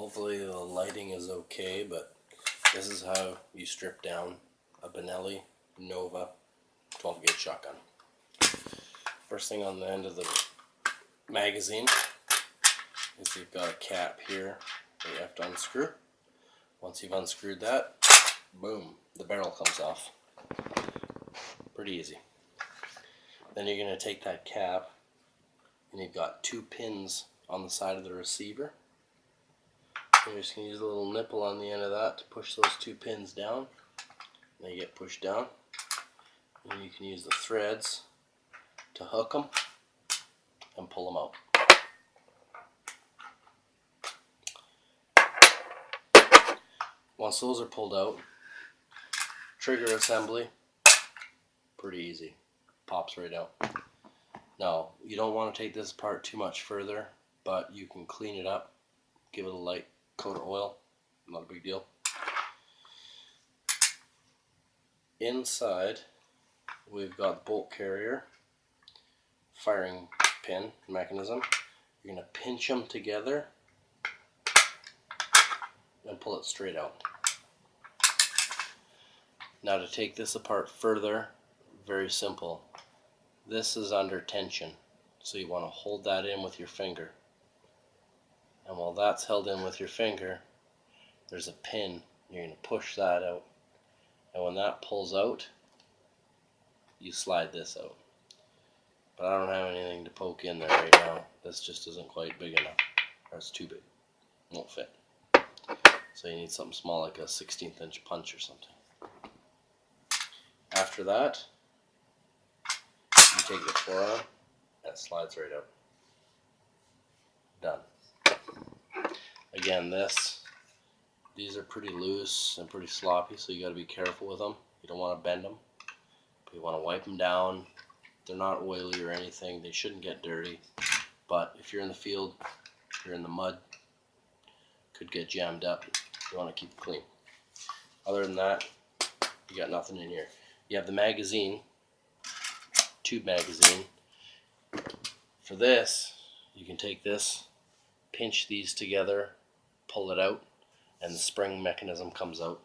Hopefully the lighting is okay, but this is how you strip down a Benelli Nova 12 gauge shotgun. First thing on the end of the magazine is you've got a cap here that you have to unscrew. Once you've unscrewed that, boom, the barrel comes off. Pretty easy. Then you're going to take that cap and you've got 2 pins on the side of the receiver. You're just going to use a little nipple on the end of that to push those 2 pins down. They get pushed down. And you can use the threads to hook them and pull them out. Once those are pulled out, trigger assembly, pretty easy. Pops right out. Now, you don't want to take this apart too much further, but you can clean it up, give it a light coat of oil, not a big deal. Inside, we've got the bolt carrier, firing pin mechanism. You're going to pinch them together and pull it straight out. Now to take this apart further, very simple. This is under tension, so you want to hold that in with your finger. And while that's held in with your finger, there's a pin. You're going to push that out. And when that pulls out, you slide this out. But I don't have anything to poke in there right now. This just isn't quite big enough. Or it's too big. It won't fit. So you need something small like a 16th inch punch or something. After that, you take the forearm and it slides right out. Done. Again, these are pretty loose and pretty sloppy, so you got to be careful with them. You don't want to bend them, but you want to wipe them down. They're not oily or anything. They shouldn't get dirty. But if you're in the field, if you're in the mud, could get jammed up. You want to keep it clean. Other than that, you got nothing in here. You have the magazine, tube magazine. For this, you can take this, pinch these together, pull it out, and the spring mechanism comes out.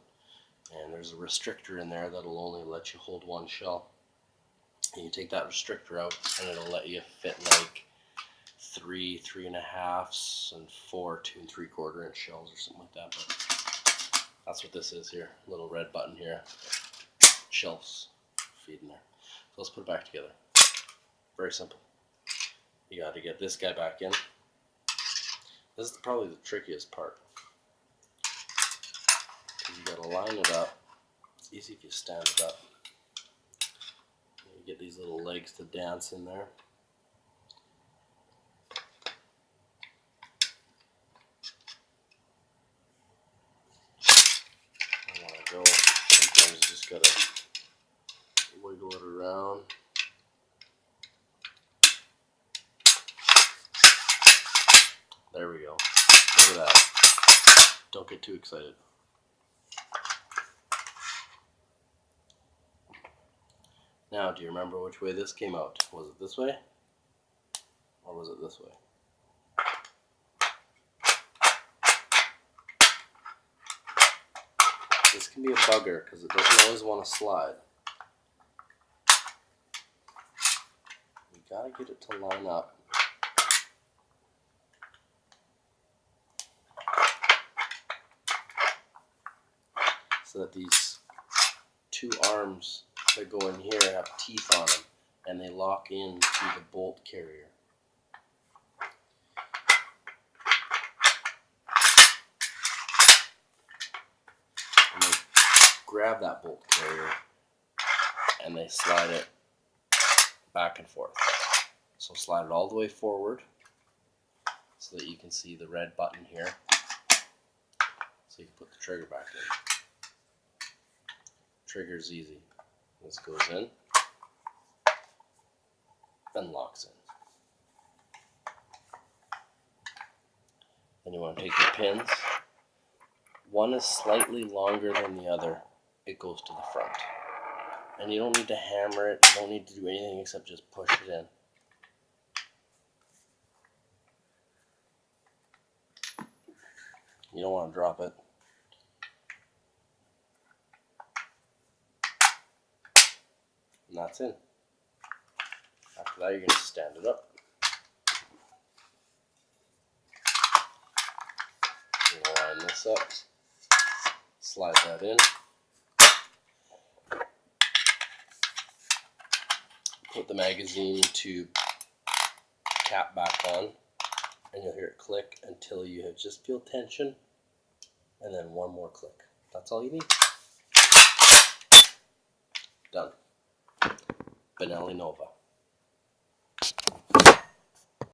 And there's a restrictor in there that'll only let you hold 1 shell. And you take that restrictor out and it'll let you fit like 3 3.5s and 4 2 3/4 inch shells or something like that. But that's what this is here. Little red button here. Shelves feed in there. So let's put it back together. Very simple. You got to get this guy back in. This is probably the trickiest part. Because you got to line it up. It's easy if you stand it up. You get these little legs to dance in there. I want to go. Sometimes you just got to wiggle it around. There we go. Look at that. Don't get too excited. Now, do you remember which way this came out? Was it this way? Or was it this way? This can be a bugger because it doesn't always want to slide. You gotta get it to line up. So that these 2 arms that go in here have teeth on them and they lock in to the bolt carrier. And they grab that bolt carrier and they slide it back and forth. So slide it all the way forward so that you can see the red button here. So you can put the trigger back in. Trigger's easy. This goes in and locks in. Then you want to take your pins. One is slightly longer than the other. It goes to the front. And you don't need to hammer it. You don't need to do anything except just push it in. You don't want to drop it. And that's in. After that, you're going to stand it up. You're going to line this up. Slide that in. Put the magazine tube cap back on. And you'll hear it click until you just feel tension. And then one more click. That's all you need. Done. Benelli Nova.